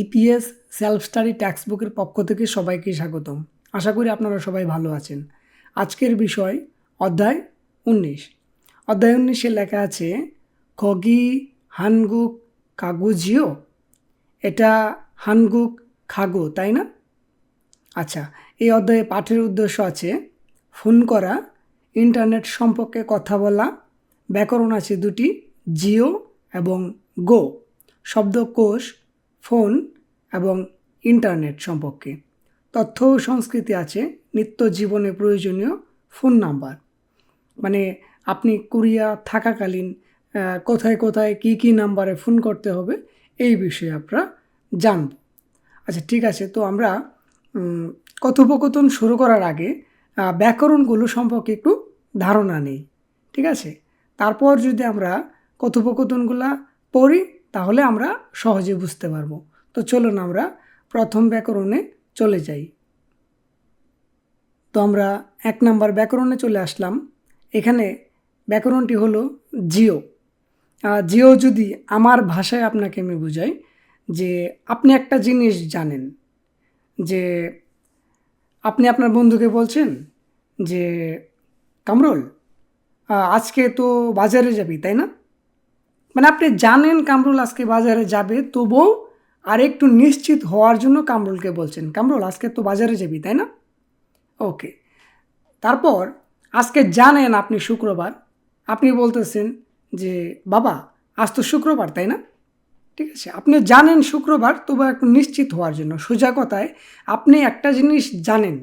EPS self study text বুকের পক্ষ থেকে সবাইকে স্বাগতম। আশা করি আপনারা সবাই ভালো আছেন। আজকের বিষয় অধ্যায় 19। অধ্যায় 19-এ লেখা আছে খগি হানগুক কাগুজিও। এটা হানগুক খাগো, তাই না? আচ্ছা, এই অধ্যায়ে পাঠের উদ্দেশ্য আছে ফোন করা, ইন্টারনেট সম্পর্কে কথা বলা, ব্যাকরণ আছে দুটি, জিও এবং গো, শব্দকোষ, ফোন এবং ইন্টারনেট সম্পর্কে। তথ্য ও সংস্কৃতি আছে নিত্য জীবনে প্রয়োজনীয় ফোন নাম্বার, মানে আপনি কোরিয়া থাকাকালীন কোথায় কোথায় কী কী নাম্বারে ফোন করতে হবে এই বিষয়ে আমরা জানব। আচ্ছা, ঠিক আছে। তো আমরা কথোপকথন শুরু করার আগে ব্যাকরণগুলো সম্পর্কে একটু ধারণা নেই, ঠিক আছে? তারপর যদি আমরা কথোপকথনগুলো পড়ি তাহলে আমরা সহজে বুঝতে পারবো। তো চলুন আমরা প্রথম ব্যাকরণে চলে যাই। তো আমরা 1 নম্বর ব্যাকরণে চলে আসলাম। এখানে ব্যাকরণটি হলো জিও। জিও যদি আমার ভাষায় আপনাকে আমি বুঝাই, যে আপনি একটা জিনিস জানেন, যে আপনি আপনার বন্ধুকে বলছেন যে কামরুল, আজকে তো বাজারে যাবি, তাই না? মানে আপনি জানেন কামরুল আজকে বাজারে যাবে, তবুও আর একটু নিশ্চিত হওয়ার জন্য কামরুলকে বলছেন কামরুল আজকে তো বাজারে যাবি, তাই না? ওকে। তারপর আজকে জানেন আপনি শুক্রবার, আপনি বলতেছেন যে বাবা আজ তো শুক্রবার, তাই না? ঠিক আছে, আপনি জানেন শুক্রবার, তবু একটু নিশ্চিত হওয়ার জন্য, সোজা কথায় আপনি একটা জিনিস জানেন,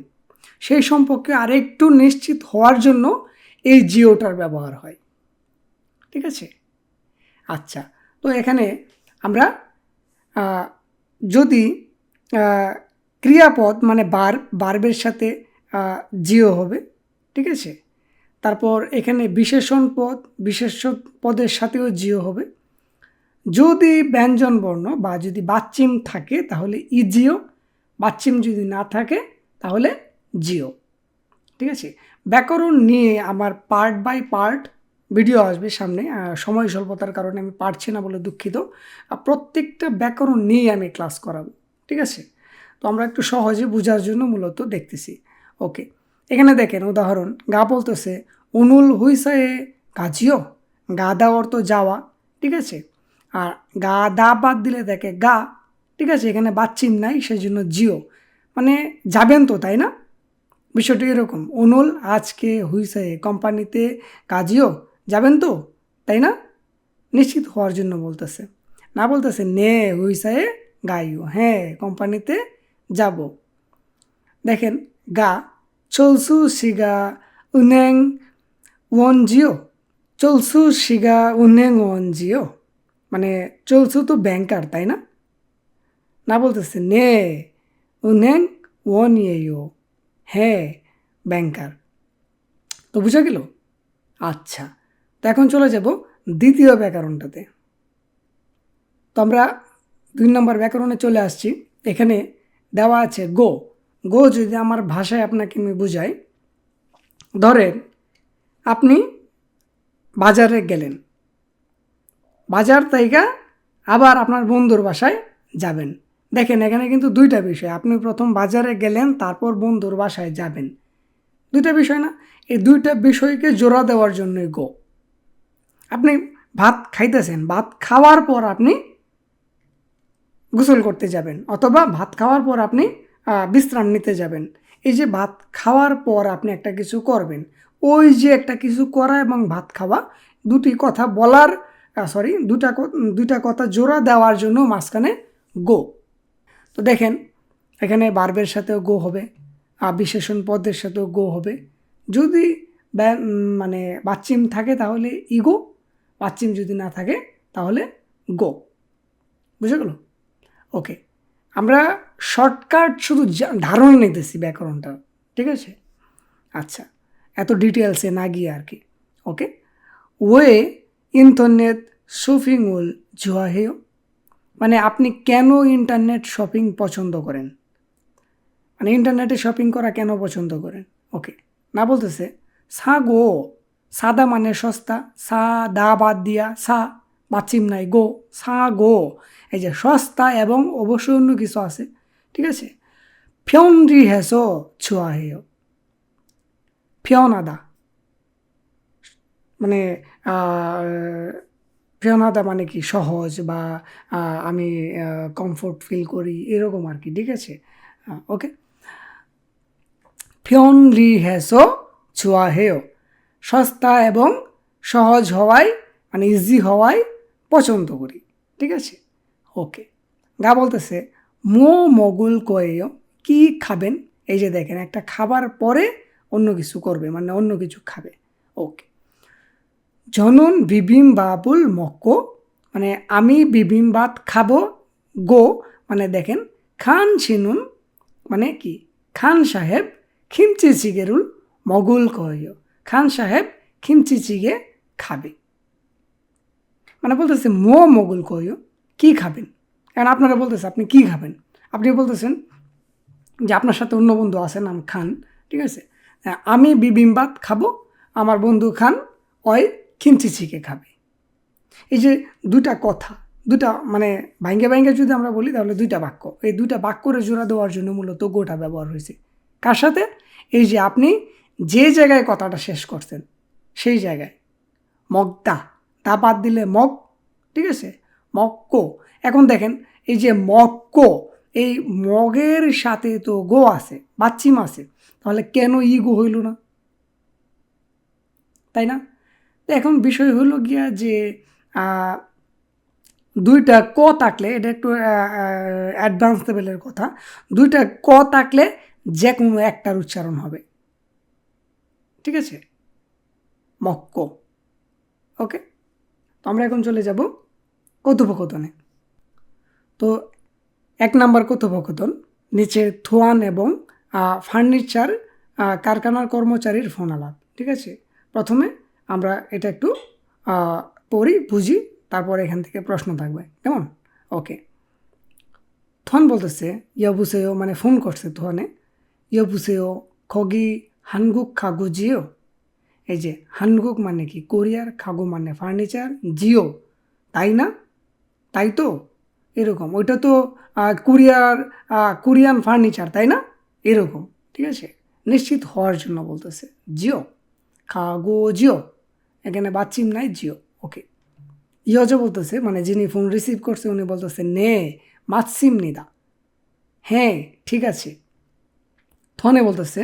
সেই সম্পর্কে আরেকটু নিশ্চিত হওয়ার জন্য এই জিওটার ব্যবহার হয়, ঠিক আছে? আচ্ছা, তো এখানে আমরা যদি ক্রিয়াপদ মানে বার্বের সাথে জিও হবে, ঠিক আছে? তারপর এখানে বিশেষণ পদের সাথেও জিও হবে। যদি ব্যঞ্জন বর্ণ বা যদি বাচ্চিম থাকে তাহলে ইজিও, বাচ্চিম যদি না থাকে তাহলে জিও, ঠিক আছে? ব্যাকরণ নিয়ে আমার পার্ট বাই পার্ট ভিডিও আসবে সামনে, সময় স্বল্পতার কারণে আমি পারছি না বলে দুঃখিত। প্রত্যেকটা ব্যাকরণ নিয়ে আমি ক্লাস করাবো, ঠিক আছে? তো আমরা একটু সহজে বোঝার জন্য মূলত দেখতেছি। ওকে, এখানে দেখেন উদাহরণ, গা বলতেছে অনুল হুইসায়ে গাজিও, গা দা অর্থ যাওয়া, ঠিক আছে? আর গা দা বাদ দিলে দেখে গা, ঠিক আছে? এখানে বাচ্চিম নাই, সেই জন্য জিও, মানে যাবেন তো, তাই না? বিষয়টি এরকম, অনুল আজকে হুইসায়ে কোম্পানিতে কাজিও, যাবেন তো, তাই না? নিশ্চিত হওয়ার জন্য বলতেছে, না বলতেছে নে হুইসায়ে গাইও, হ্যাঁ কোম্পানিতে যাব। দেখেন গা চলসু সিগা উনেং ওয়নজিও, চলসু সিগা উনেং ওয়নজিও, মানে চলসু তো ব্যাংকার, তাই না? না বলতেছে নে উনেং ওয়নিয়েও, হ্যাঁ ব্যাংকার। তো বুঝা গেল? আচ্ছা, তো এখন চলে যাব দ্বিতীয় ব্যাকরণটাতে। তো আমরা 2 নম্বর ব্যাকরণে চলে আসছি। এখানে দেওয়া আছে গো। গো যদি আমার ভাষায় আপনাকে আমি বুঝাই, ধরেন আপনি বাজারে গেলেন, বাজার থেকে আবার আপনার বন্ধুর বাসায় যাবেন। দেখেন এখানে কিন্তু দুইটা বিষয়, আপনি প্রথম বাজারে গেলেন তারপর বন্ধুর বাসায় যাবেন, দুইটা বিষয় না? এই দুইটা বিষয়কে জোড়া দেওয়ার জন্যই গো। আপনি ভাত খাইতেছেন, ভাত খাওয়ার পর আপনি গোসল করতে যাবেন, অথবা ভাত খাওয়ার পর আপনি বিশ্রাম নিতে যাবেন। এই যে ভাত খাওয়ার পর আপনি একটা কিছু করবেন, ওই যে একটা কিছু করা এবং ভাত খাওয়া, দুটি কথা বলার দুইটা কথা জোড়া দেওয়ার জন্য মাঝখানে গো। তো দেখেন এখানে বার্বের সাথেও গো হবে, বিশেষণ পদের সাথেও গো হবে। যদি মানে বাচ্চিম থাকে তাহলে ইগো, বাচ্চিম যদি না থাকে তাহলে গো। বুঝে গেল? ওকে, আমরা শর্টকাট শুধু ধারণা নিতেছি ব্যাকরণটা, ঠিক আছে? আচ্ছা, এত ডিটেলসে না গিয়ে আর কি। ওকে, ওয়ে ইন্টারনেট শপিং উল জুয়াহেও, মানে আপনি কেন ইন্টারনেট শপিং পছন্দ করেন, মানে ইন্টারনেটে শপিং করা কেন পছন্দ করেন। ওকে, না বলতেছে সা গো, সাদা মানে সস্তা, সা দা বাদ দিয়া সা, বাচিম নাই গো সা গো, এই যে সস্তা এবং অবশ্যই অন্য কিছু আছে, ঠিক আছে। ফিয়নরি হেসো ছুয়া হেয়, ফিয়নাদা মানে ফিয়নাদা মানে কি সহজ বা আমি কমফোর্ট ফিল করি এরকম আর কি, ঠিক আছে। ওকে, ফিয়নরি হেসো ছুয়া হেয়, সস্তা এবং সহজ হওয়ায় মানে ইজি হওয়ায় পছন্দ করি, ঠিক আছে। ওকে, গা বলতেছে মো মগুল কয়েও, কি খাবেন, এই যে দেখেন একটা খাবার পরে অন্য কিছু করবে মানে অন্য কিছু খাবে। ওকে, জনুন বিবিম বাবুল মক্কো, মানে আমি বিবিমবাত খাবো, গো মানে দেখেন খান সিনুন মানে কি, খান সাহেব খিমচি চিগেরুল মগুল কয়, খান সাহেব খিমচি চিগে খাবে, মানে বলতেছে মো মগুল কয় কি খাবেন, কারণ আপনারা বলতেছে আপনি কি খাবেন, আপনি বলতেছেন যে আপনার সাথে অন্য বন্ধু আছে নাম খান, ঠিক আছে। আমি বিবিমবাত খাবো, আমার বন্ধু খান ওই খিমচি চিকে খাবে। এই যে দুটা কথা, দুটা মানে ভাঙ্গে ভাঙ্গে যদি আমরা বলি তাহলে দুইটা বাক্য, এই দুইটা বাক্যরে জোড়া দেওয়ার জন্য মূলত গোটা ব্যবহার হয়েছে। কার সাথে, এই যে আপনি যে জায়গায় কথাটা শেষ করছেন সেই জায়গায়, মগদা, তা বাদ দিলে মগ, ঠিক আছে, মক্কো। এখন দেখেন এই যে মক্কো, এই মগের সাথে তো গো আছে, বাচ্চিম আছে, তাহলে কেন ই গো হইল না, তাই না? তো এখন বিষয় হলো গিয়া যে দুইটা ক থাকলে, এটা একটু অ্যাডভান্স লেভেলের কথা, দুইটা ক থাকলে যে কোনো একটার উচ্চারণ হবে, ঠিক আছে, মক্কো। ওকে, তো আমরা এখন চলে যাব কথোপকথনে। তো 1 নাম্বার কথোপকথন, নিচে থোয়ান এবং ফার্নিচার কারখানার কর্মচারীর ফোন আলাপ, ঠিক আছে। প্রথমে আমরা এটা একটু পড়ি বুঝি, তারপর এখান থেকে প্রশ্ন থাকবে, কেমন? ওকে, থোয়ান বলতেছে ইয়বুসেও মানে ফোন করছে থোয়ানে, ইয়বুসেও খগি হানগুক খাগু জিও, এই যে হানগুক মানে কি কোরিয়ার, খাগু মানে ফার্নিচার, জিও তাই না, তাই তো, এরকম, ওইটা তো কোরিয়ান ফার্নিচার তাই না, এরকম, ঠিক আছে, নিশ্চিত হওয়ার জন্য বলতেছে জিও, খাগো জিও, এখানে বাচ্চিম নাই জিও। ওকে, ইয়জো বলতেছে মানে যিনি ফোন রিসিভ করছে উনি বলতেছে নে মাতসিম নিদা, হ্যাঁ ঠিক আছে। থনে বলতেছে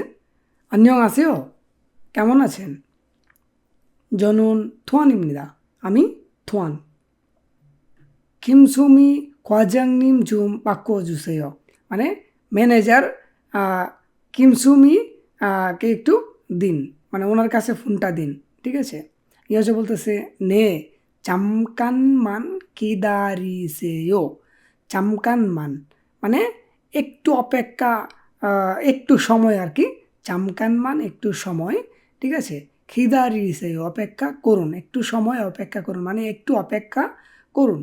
আন্যং আছেও, কেমন আছেন, জনুন থোয়ানিম নিদা, আমি থোয়ান, কিমসুমি কোয়াজাংনিম জুম বাক্য জুসেয়, মানে ম্যানেজার কিমসুমি কে একটু দিন, মানে ওনার কাছে ফোনটা দিন, ঠিক আছে। ইয়জো বলতেছে নে চামকান মান কিদারিসেও, চামকান মান মানে একটু অপেক্ষা, একটু সময় আর কি, চামকান মান একটু সময়, ঠিক আছে, খিদারিসেও অপেক্ষা করুন, একটু সময় অপেক্ষা করুন মানে একটু অপেক্ষা করুন,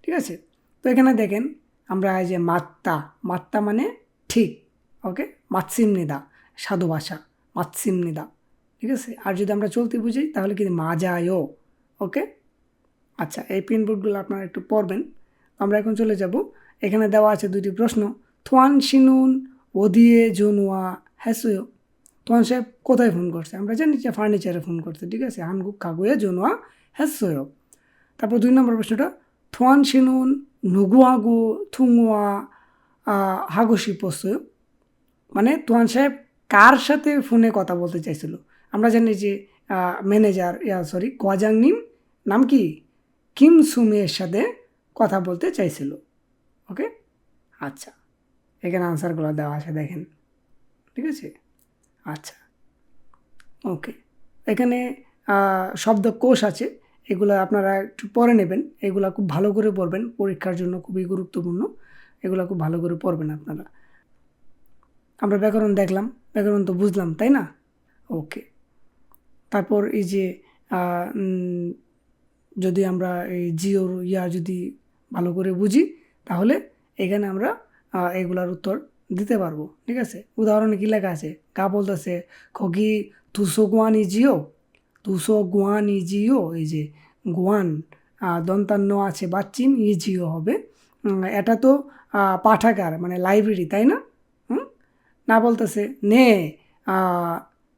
ঠিক আছে। তো এখানে দেখেন আমরা এই যে মাত্তা, মাত্তা মানে ঠিক, ওকে, মাতসিম নিদা সাধু ভাষা, মাতসিম নিদা, ঠিক আছে। আর যদি আমরা চলতে বুঝি তাহলে কি মাজায়ও, ওকে। আচ্ছা, এই পিনবোর্ডগুলো আপনারা একটু পড়বেন। আমরা এখন চলে যাব, এখানে দেওয়া আছে দুটি প্রশ্ন, থোয়ান শিনুন ওদিয়ে জোনুয়া হ্যাসুয়ো, থোয়ান সাহেব কোথায় ফোন করছে, আমরা জানি যে ফার্নিচারে ফোন করছে, ঠিক আছে, হানগুক কাগুয়ে জোনুয়া হ্যাসুয়ো। তারপর 2 নম্বর প্রশ্নটা থোয়ান শিনুন নুগুয়াগু থুঙ্গুয়া হাগুসি পসুয়ো, মানে তোয়ান সাহেব কার সাথে ফোনে কথা বলতে চাইছিল, আমরা জানি যে ম্যানেজার সরি কোয়াজাংনিম নাম কি কিম সুমিয়ের সাথে কথা বলতে চাইছিল, ওকে। আচ্ছা, এখানে আনসারগুলো দেওয়া আছে দেখেন, ঠিক আছে। আচ্ছা, ওকে, এখানে শব্দকোষ আছে, এগুলো আপনারা একটু পড়ে নেবেন, এগুলো খুব ভালো করে পড়বেন, পরীক্ষার জন্য খুবই গুরুত্বপূর্ণ, এগুলো খুব ভালো করে পড়বেন আপনারা। আমরা ব্যাকরণ দেখলাম, ব্যাকরণ তো বুঝলাম তাই না, ওকে। তারপর এই যে যদি আমরা এই জিওর যদি ভালো করে বুঝি তাহলে এখানে আমরা এগুলার উত্তর দিতে পারবো, ঠিক আছে। উদাহরণে কী লেখা আছে, কা বলতেছে খগি তুসো গুয়ানি জিও, তুসো গুয়ানি জিও, এই যে গুয়ান দন্তান্ন আছে বাচ্চিম জিও হবে। এটা তো পাঠাগার মানে লাইব্রেরি, তাই না? না বলতেছে নে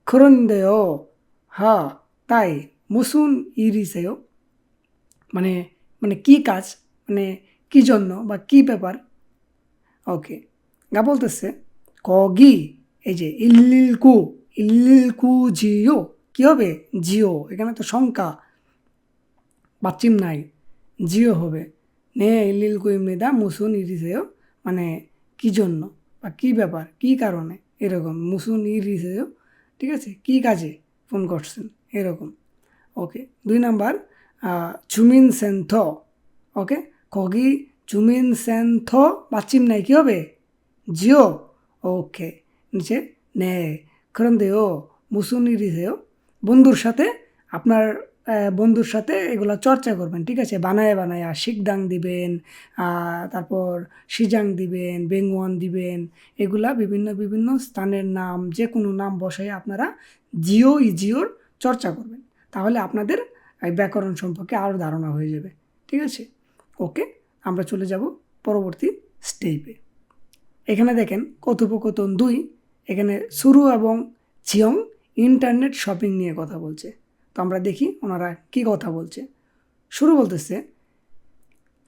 খরন্দেও, হ্যাঁ তাই মুসুন ইরিসেও, মানে মানে কি কাজ, মানে কি জন্য বা কি ব্যাপার। ওকে, গা বলতেছে কগি, এই যে ইল্লিলকু জিও, কি হবে জিও, এখানে তো সংখ্যা বাচ্চিম নাই, জিও হবে। নে ইল্লিলকু ইমনিদা মুসুন ইরিসেও, মানে কি জন্য বা কি ব্যাপার কি কারণে এরকম মুসুন ইরিসেও, ঠিক আছে, কি কাজে ফোন করছেন এরকম। ওকে, 2 নাম্বার জুমিন সেন্থ। ওকে, কগি জুমিন সেন্থ বাচ্চিম নাই, কি হবে জিও। ওকে, নিচে নে 그런데요 무슨 일이세요? বন্ধুর সাথে আপনার বন্ধুর সাথে এগুলো চর্চা করবেন, ঠিক আছে, বানায় বানায় শিকদাং দিবেন, তারপর সিজাং দিবেন, বেঙ্গুয়ান দিবেন, এগুলা বিভিন্ন বিভিন্ন স্থানের নাম, যে কোনো নাম বসায় আপনারা জিওর চর্চা করবেন, তাহলে আপনাদের এই ব্যাকরণ সম্পর্কে আরও ধারণা হয়ে যাবে, ঠিক আছে। ওকে, আমরা চলে যাব পরবর্তী স্টেপে। এখানে দেখেন কথোপকথন 2, এখানে সুরু এবং চিয়ং ইন্টারনেট শপিং নিয়ে কথা বলছে। তো আমরা দেখি ওনারা কি কথা বলছে। শুরু বলতেছে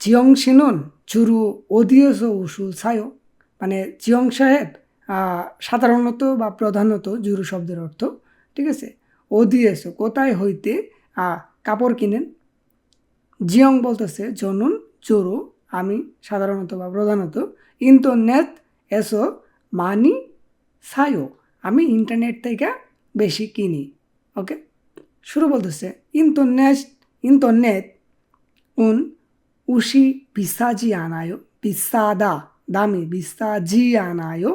চিয়ং সিনুন চুরু ওদিয়স উসুল সায়ো, মানে চিয়ং সাহেব সাধারণত বা প্রধানত জুরু শব্দের অর্থ, ঠিক আছে, ওদিয়স কোথায় হইতে কাপড় কিনেন। জিয়ং বলতেছে জনুন চুরু আমি সাধারণত বা প্রধানত, ইন্টারনেট এসো মানি সায়ো আমি ইন্টারনেট থেকে বেশি কিনি। ওকে, শুরু বলতেছে ইন্টারনেট উন উশি বিসাজি আনায়ো, বিসাদা দামি বিসাজি আনায়ো।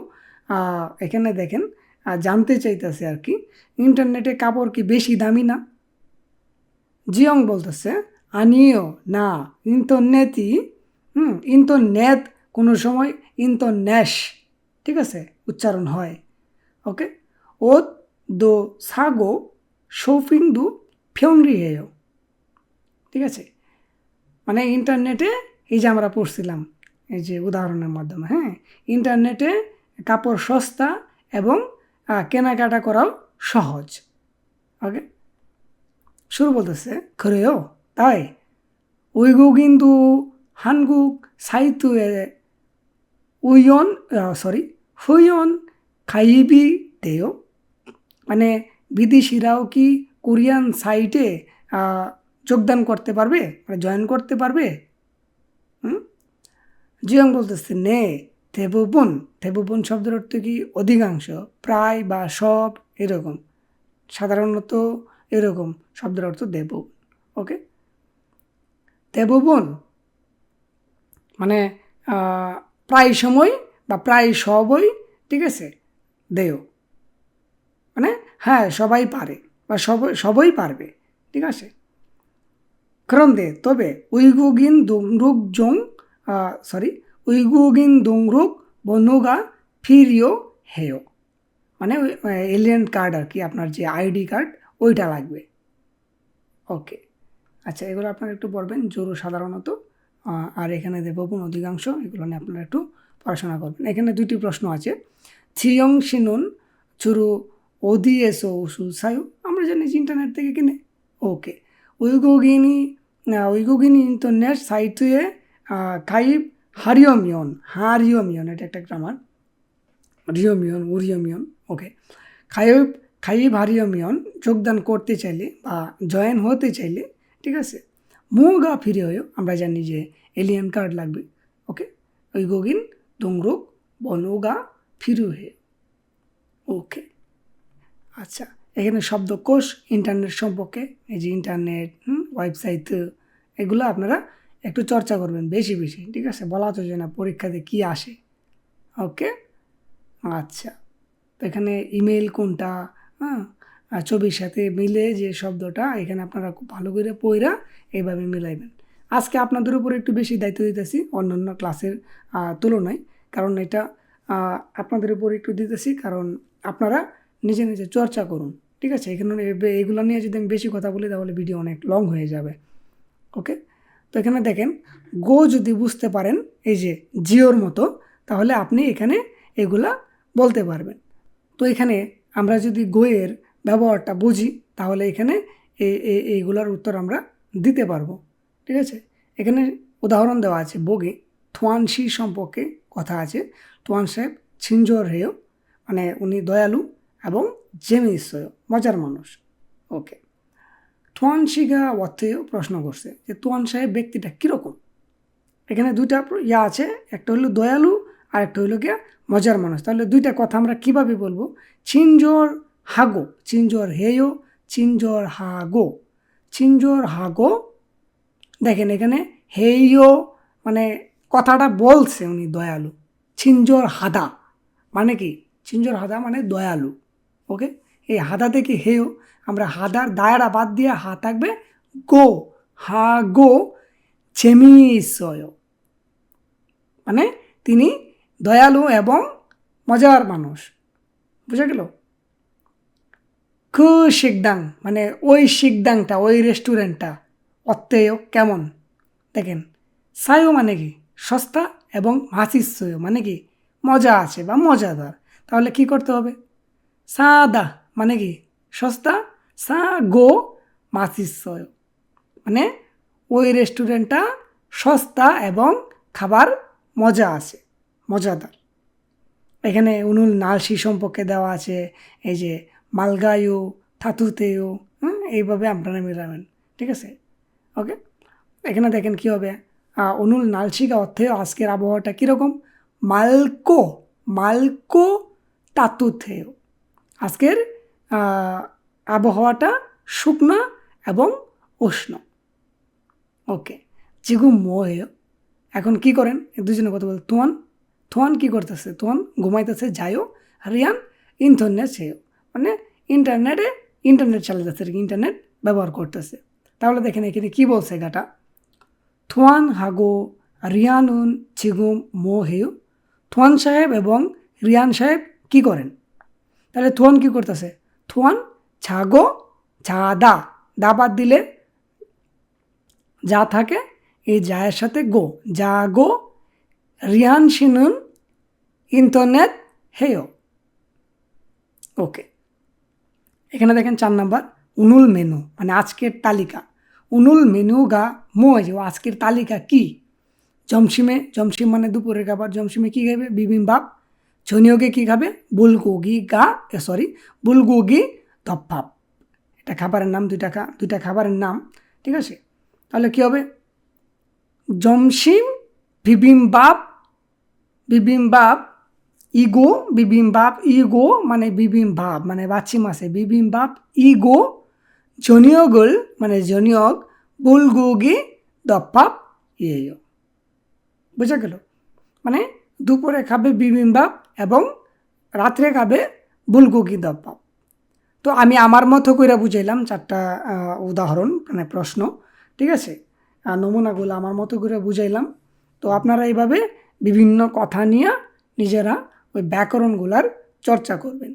এখানে দেখেন জানতে চাইতেছে আর কি, ইন্টারনেটে কাপড় কি বেশি দামি না। জিয়ং বলতেছে আনিও না, ইন্টারনেটই ইন্টারনেট কোনো সময় ইন্টারন্যাশ, ঠিক আছে, উচ্চারণ হয়। ওকে, ও দো সাগো শৌফিং দু ফিয়ংরিহেয়, ঠিক আছে, মানে ইন্টারনেটে এই যে আমরা পড়ছিলাম এই যে উদাহরণের মাধ্যমে, হ্যাঁ, ইন্টারনেটে কাপড় সস্তা এবং কেনাকাটা করাও সহজ। ওকে, শুরু বলতেছে 그래요 তাই 외국인도 한국 사이트에 회원 가입이 돼요? মানে বিদেশিরাও কি কোরিয়ান সাইটে যোগদান করতে পারবে, মানে জয়েন করতে পারবে। জিয়ং বলতেছে নে দেবুবন শব্দের অর্থ কি অধিকাংশ, প্রায় বা সব এরকম, সাধারণত এরকম শব্দের অর্থ দেব। ওকে, দেবুবন মানে প্রায় সময় বা প্রায় সবই, ঠিক আছে, দেও মানে হ্যাঁ সবাই পারে বা সবই পারবে, ঠিক আছে। 그런데 তবে উইগুগিন দোংরুক বনুগা ফিরিও হেয়, মানে এলিয়েন কার্ড আর কি, আপনার যে আইডি কার্ড ওইটা লাগবে। ওকে, আচ্ছা, এগুলো আপনারা একটু পড়বেন জরু সাধারণত, আর এখানে দেবগুণ অধিকাংশ, এগুলো নিয়ে আপনারা একটু পড়াশোনা করবেন। এখানে 2টি প্রশ্ন আছে, চিয়ং সিনুন চুরু ওদিএসও উসুল সায়ু, আমরা জানি ইন্টারনেট থেকে কিনে। ওকে, উইগুগিনি ইন্টারনেট সাইটে কাইব হারিয়মিয়ন, এটা একটা গ্রামার, উরিয়মিয়ন। ওকে, খাইব হারিয়মিয়ন যোগদান করতে চাইলে বা জয়েন হতে চাইলে, ঠিক আছে, মুগা ফিরে হয়েও, আমরা জানি যে এলিয়েন কার্ড লাগবে। ওকে, উইগুগিন দোংরুক বনুগা ফিরু হে। ওকে, আচ্ছা, এখানে শব্দকোষ ইন্টারনেট সম্পর্কে, এই যে ইন্টারনেট, ওয়েবসাইট, এগুলো আপনারা একটু চর্চা করবেন বেশি বেশি, ঠিক আছে, বলা তো যে না পরীক্ষাতে কী আসে। ওকে, আচ্ছা, তো এখানে ইমেল কোনটা, ছবির সাথে মিলে যে শব্দটা, এখানে আপনারা খুব ভালো করে পড়া এইভাবে মিলাইবেন। আজকে আপনাদের উপর একটু বেশি দায়িত্ব দিতেছি অন্যান্য ক্লাসের তুলনায়, কারণ এটা আপনাদের উপর একটু দিতেছি, কারণ আপনারা নিজে নিজে চর্চা করুন, ঠিক আছে। এখানে এগুলো নিয়ে যদি আমি বেশি কথা বলি তাহলে ভিডিও অনেক লং হয়ে যাবে। ওকে, তো এখানে দেখেন গো যদি বুঝতে পারেন এই যে জিওর মতো, তাহলে আপনি এখানে এগুলা বলতে পারবেন। তো এখানে আমরা যদি গোয়ের ব্যবহারটা বুঝি তাহলে এখানে এইগুলোর উত্তর আমরা দিতে পারবো। ঠিক আছে, এখানে উদাহরণ দেওয়া আছে বগে থোয়ানশি সম্পর্কে কথা আছে। থোয়ান সাহেব ছিনজর হেয়, মানে উনি দয়ালু এবং জেমিসয় মজার মানুষ। ওকে, থোয়ান শিগা অর্থেও প্রশ্ন করছে যে তোয়ান সাহেব ব্যক্তিটা কীরকম। এখানে দুইটা ইয়া আছে, একটা হলো দয়ালু আর একটা হইলো গিয়া মজার মানুষ। তাহলে দুইটা কথা আমরা কিভাবে বলবো? চিনজোর হাগো, চিনজোর হেয়ো, চিনজোর হাগো, চিনজোর হাগো। দেখেন এখানে হেইও মানে কথাটা বলছে উনি দয়ালু। চিনজোর হাদা মানে কি? চিনজোর হাদা মানে দয়ালু। ওকে, এই হাদা থেকে হেও, আমরা হাদার দায়রা বাদ দিয়ে হা থাকবে গো, হা গো চেমিসয়, মানে তিনি দয়ালু এবং মজার মানুষ। বুঝা গেল? খু শিকদাং মানে ওই শিকদাংটা, ওই রেস্টুরেন্টটা অত্তেয় কেমন। দেখেন সায়ো মানে কি? সস্তা, এবং হাসিসয় মানে কি? মজা আছে বা মজাদার। তাহলে কি করতে হবে? সাদা মানে কি? সস্তা, সা গো মাসিসয় মানে ওই রেস্টুরেন্টটা সস্তা এবং খাবার মজা আছে, মজাদার। এখানে উনুল নালসি সম্পর্কে দেওয়া আছে, এই যে মালগায়ু থাতুতেও, এইভাবে আপনারা মিলাবেন। ঠিক আছে, ওকে। এখানে দেখেন কি হবে, অনুল নালসিকা অর্থে আজকের আবহাওয়াটা কীরকম? মালকো, মালকো তাতুথেও, আজকের আবহাওয়াটা শুকনো এবং উষ্ণ। ওকে, জিগু মোহেও, এখন কি করেন দুজনে কথা বল। তোয়ান, তোয়ান কি করতেছে? তোয়ান ঘুমাইতেছে যাইও, রিয়ান ইন্টারনেট সেও, মানে ইন্টারনেট চালাতেছে, ইন্টারনেট ব্যবহার করতেছে। তাহলে দেখেন এখানে কি বলছে গাটা, থোয়ান হাগো রিয়ানুন চিগুম মোহেও, থোয়ান সাহেব এবং রিয়ান সাহেব কি করেন? তাহলে থোয়ান কি করতেছে? থোয়ান ছাগো ছাদা, দা বাদ দিলে যা থাকে, এই জায়ের সাথে গো, যা গো রিয়ান শিনুন ইন্টারনেট হেয়। ওকে, এখানে দেখেন 4 নাম্বার উনুল মেনু মানে আজকের তালিকা। উনুল মেনু গা মোজ, আজকের তালিকা কি? জমসিমে, জমসিম মানে দুপুরের খাবার, জমসিমে কী খাবে? বিবিম্বাপ। ঝনিয়োগে কী খাবে? বুলগোগি ধপ্পাপ। এটা খাবারের নাম, দুইটা খাবারের নাম। ঠিক আছে, তাহলে কী হবে? জমসিম বিবিম্বাপ, বিবিম্বাপ ইগো, বিবিম্বাপ ইগো মানে বিবিম্বাপ মানে বাচ্চি মাসে, বিবিম্বাপ ইগো জনিয়গল মানে জনিয়গ, বুলগোগি দপ্পাপ ইয়েও। বুঝা গেল? মানে দুপুরে খাবে বিবিম্বাপ এবং রাত্রে খাবে বুলগোগি দপ্পাপ। তো আমি আমার মতো করে বুঝাইলাম 4টা উদাহরণ মানে প্রশ্ন। ঠিক আছে, নমুনাগুলো আমার মতো করে বুঝাইলাম। তো আপনারা এইভাবে বিভিন্ন কথা নিয়ে নিজেরা ওই ব্যাকরণগুলার চর্চা করবেন।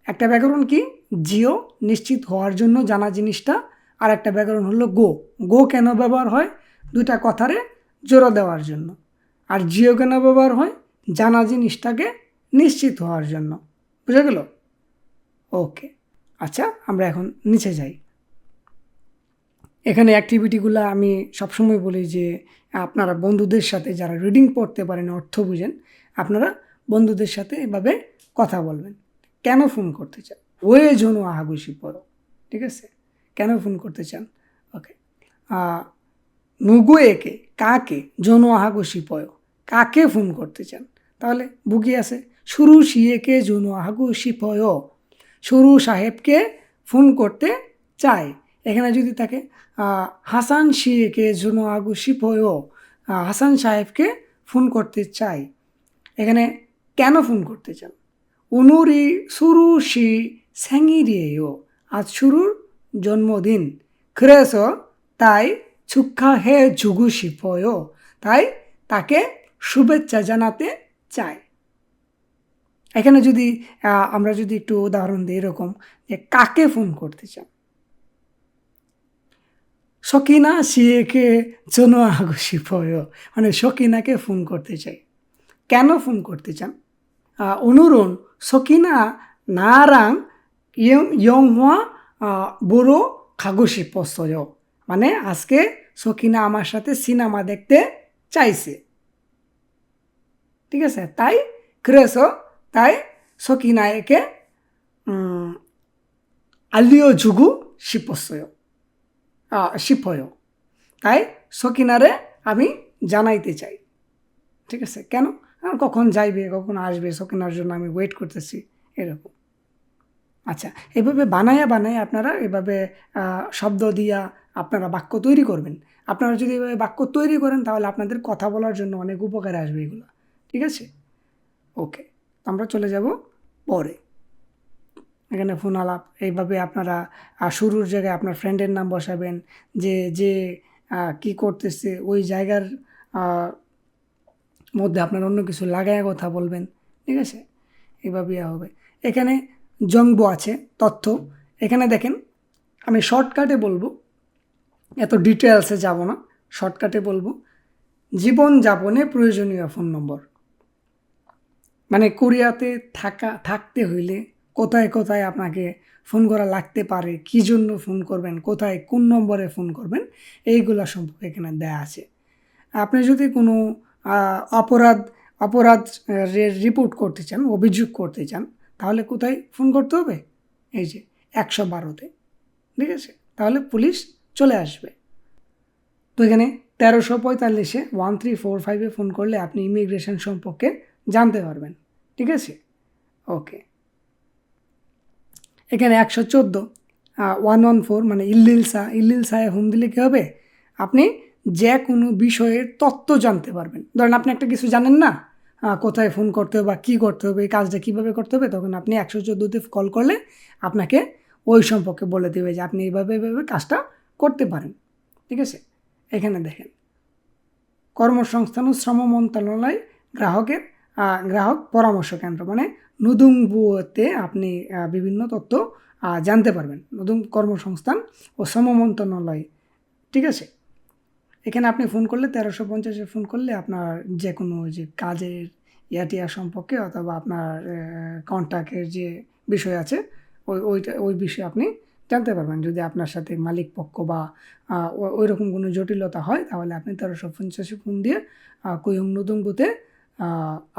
একটা ব্যাকরণ কি? জিও, নিশ্চিত হওয়ার জন্য জানা জিনিসটা। আর একটা ব্যাকরণ হলো গো। গো কেন ব্যবহার হয়? দুইটা কথারে জোড়া দেওয়ার জন্য। আর জিও কেন ব্যবহার হয়? জানা জিনিসটাকে নিশ্চিত হওয়ার জন্য। বুঝা গেল? ওকে, আচ্ছা আমরা এখন নিচে যাই। এখানে অ্যাক্টিভিটিগুলো আমি সবসময় বলি যে আপনারা বন্ধুদের সাথে, যারা রিডিং পড়তে পারেন, অর্থ বুঝেন, আপনারা বন্ধুদের সাথে এভাবে কথা বলবেন। কেন ফোন করতে চান? ওয়ে জন্য আহাগুশি পড়ো। ঠিক আছে, কেন ফোন করতে চান? ওকে, নুগু একে কাকে জন আহাগুশি পয়, কাকে ফোন করতে চান? তাহলে বুকি আছে শুরু শিয়েকে জন আহাগুশি পয়, শুরু সাহেবকে ফোন করতে চায়। এখানে যদি থাকে হাসান শিয়েকে জন আগুশি পয়, হাসান সাহেবকে ফোন করতে চাই। এখানে কেন ফোন করতে চান? উনুরি শুরু শি স্যাঙিরিয়েও, আজ শুরুর জন্মদিন। ক্রেস তাই ছুক্ষা হে ঝুগুশি পয়, তাই তাকে শুভেচ্ছা জানাতে চাই। এখানে যদি আমরা যদি একটু উদাহরণ দিই এরকম, যে কাকে ফোন করতে চান? সকিনা সিয়েকে চনোয়াগো শিপয়, মানে সকিনাকে ফোন করতে চাই। কেন ফোন করতে চান? অনুরণ সকিনা নারাং ইয়ং হওয়া বুড়ো খাগুসি পছয়, মানে আজকে সকিনা আমার সাথে সিনেমা দেখতে চাইছে, ঠিক আছে? তাই 그래서 তাই সকিনা একে 알려주고 싶어요, তাই সকিনারে আমি জানাইতে চাই, ঠিক আছে? কেন? কখন যাইবে, কখন আসবে, সকিনার জন্য আমি ওয়েট করতেছি, এরকম। আচ্ছা, এভাবে বানায়া আপনারা এভাবে শব্দ দিয়া আপনারা বাক্য তৈরি করবেন। আপনারা যদি এভাবে বাক্য তৈরি করেন তাহলে আপনাদের কথা বলার জন্য অনেক উপকারে আসবে এগুলো, ঠিক আছে? ওকে, আমরা চলে যাব পরে। এখানে ফোন আলাপ, এইভাবে আপনারা শুরুর জায়গায় আপনার ফ্রেন্ডের নাম বসাবেন, যে কি করতেছে ওই জায়গার মধ্যে আপনার অন্য কিছু লাগায় কথা বলবেন, ঠিক আছে? এইভাবেই হবে। এখানে জংবো আছে, তথ্য। এখানে দেখেন, আমি শর্টকাটে বলবো, এত ডিটেলসে যাব না, শর্টকাটে বলবো। জীবনযাপনে প্রয়োজনীয় ফোন নম্বর, মানে কোরিয়াতে থাকতে হইলে কোথায় কোথায় আপনাকে ফোন করা লাগতে পারে, কী জন্য ফোন করবেন, কোথায় কোন নম্বরে ফোন করবেন, এইগুলো সম্পর্কে এখানে দেয়া আছে। আপনি যদি কোনো অপরাধ রিপোর্ট করতে চান, অভিযোগ করতে চান, তাহলে কোথায় ফোন করতে হবে? এই যে 112-তে, ঠিক আছে? তাহলে পুলিশ চলে আসবে। তো এখানে 1345-এ 1345-এ ফোন করলে আপনি ইমিগ্রেশন সম্পর্কে জানতে পারবেন, ঠিক আছে? ওকে, এখানে 114 114 মানে ইল্লিলসায় ফোন দিলে কী হবে? আপনি যে কোনো বিষয়ের তথ্য জানতে পারবেন। ধরেন আপনি একটা কিছু জানেন না, কোথায় ফোন করতে হবে বা কী করতে হবে, এই কাজটা কীভাবে করতে হবে, তখন আপনি 114-তে কল করলে আপনাকে ওই সম্পর্কে বলে দেবে যে আপনি এইভাবে কাজটা করতে পারেন, ঠিক আছে? এখানে দেখেন, কর্মসংস্থান ও শ্রম মন্ত্রণালয় গ্রাহক পরামর্শ কেন্দ্র, মানে নুদুংবুতে আপনি বিভিন্ন তথ্য জানতে পারবেন, নতুন কর্মসংস্থান ও শ্রম মন্ত্রণালয়, ঠিক আছে? এখানে আপনি ফোন করলে 1350-এ ফোন করলে আপনার যে কোনো যে কাজের ইয়াটিয়া সম্পর্কে অথবা আপনার কন্ট্রাক্টের যে বিষয় আছে ওই বিষয়ে আপনি জানতে পারবেন। যদি আপনার সাথে মালিক পক্ষ বা ওই রকম কোনো জটিলতা হয় তাহলে আপনি 1350-এ ফোন দিয়ে কুয়ং নুদুংবুতে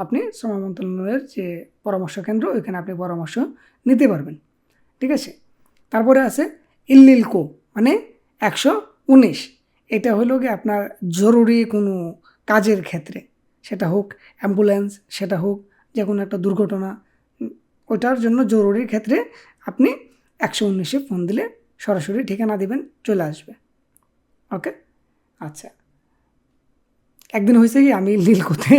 আপনি শ্রম মন্ত্রণালয়ের যে পরামর্শ কেন্দ্র, ওইখানে আপনি পরামর্শ নিতে পারবেন, ঠিক আছে? তারপরে আছে ইল্লিলকো, মানে 119। এটা হলো কি আপনার জরুরি কোনো কাজের ক্ষেত্রে, সেটা হোক অ্যাম্বুলেন্স, সেটা হোক যে কোনো একটা দুর্ঘটনা, ওটার জন্য জরুরি ক্ষেত্রে আপনি 119-এ ফোন দিলে সরাসরি ঠিকানা দিবেন, চলে আসবে। ওকে, আচ্ছা। একদিন হয়েছে কি, আমি লিলকোতে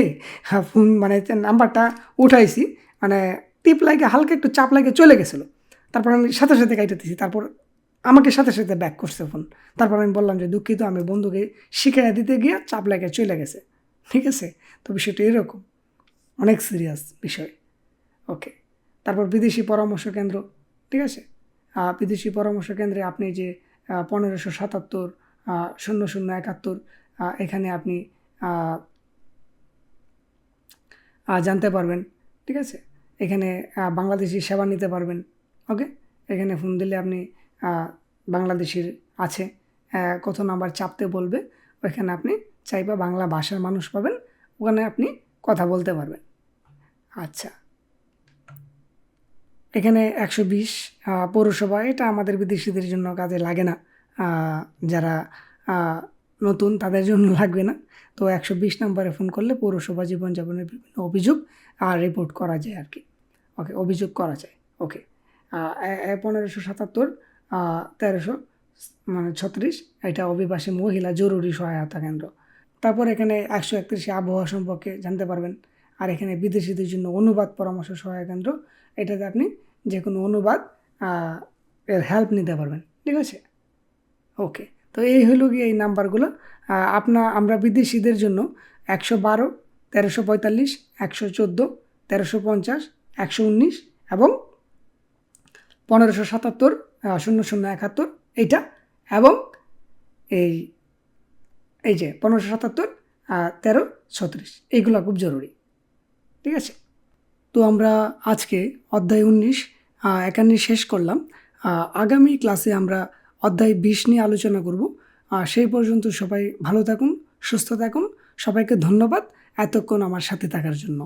ফোন মানে নাম্বারটা উঠাইছি, মানে টিপ লাগে হালকা একটু চাপ লাগে চলে গেছিলো, তারপর আমি সাথে সাথে কাইটাতেছি, তারপর আমাকে সাথে সাথে ব্যাক করছে ফোন। তারপর আমি বললাম যে দুঃখিত, আমি বন্ধুকে শিখাইয়া দিতে গিয়ে চাপ লাগে চলে গেছে, ঠিক আছে? তো বিষয়টা এরকম, অনেক সিরিয়াস বিষয়। ওকে, তারপর বিদেশি পরামর্শ কেন্দ্র, ঠিক আছে? বিদেশি পরামর্শ কেন্দ্রে আপনি যে 1577 0071 এখানে আপনি জানতে পারবেন, ঠিক আছে? এখানে বাংলাদেশি সেবা নিতে পারবেন। ওকে, এখানে ফোন দিলে আপনি বাংলাদেশির আছে, কত নাম্বার চাপতে বলবে, ওইখানে আপনি চাইবা বাংলা ভাষার মানুষ পাবেন, ওখানে আপনি কথা বলতে পারবেন। আচ্ছা, এখানে 120 পৌরসভা, এটা আমাদের বিদেশিদের জন্য কাজে লাগে না, যারা নতুন তাদের জন্য লাগবে না। তো 120 নম্বরে ফোন করলে পৌরসভা জীবনযাপনের বিভিন্ন অভিযোগ রিপোর্ট করা যায় আর কি। ওকে, অভিযোগ করা যায়। ওকে, 1577 1336 এটা অভিবাসী মহিলা জরুরি সহায়তা কেন্দ্র। তারপর এখানে 131 আবহাওয়া সম্পর্কে জানতে পারবেন। আর এখানে বিদেশিদের জন্য অনুবাদ পরামর্শ সহায়তা কেন্দ্র, এটাতে আপনি যে কোনো অনুবাদ এর হেল্প নিতে পারবেন, ঠিক আছে? ওকে, তো এই হলো গিয়ে এই নাম্বারগুলো। আমরা বিদেশিদের জন্য 112, 1345, 114, 1350, 119 এবং 1577 0071 এইটা, এবং এই এই যে 1577, 13, 36 এইগুলো খুব জরুরি। ঠিক আছে, তো আমরা আজকে অধ্যায় 19 এখানে শেষ করলাম। আগামী ক্লাসে আমরা অধ্যায় 20 নিয়ে আলোচনা করব। সেই পর্যন্ত সবাই ভালো থাকুন, সুস্থ থাকুন। সবাইকে ধন্যবাদ এতক্ষণ আমার সাথে থাকার জন্য।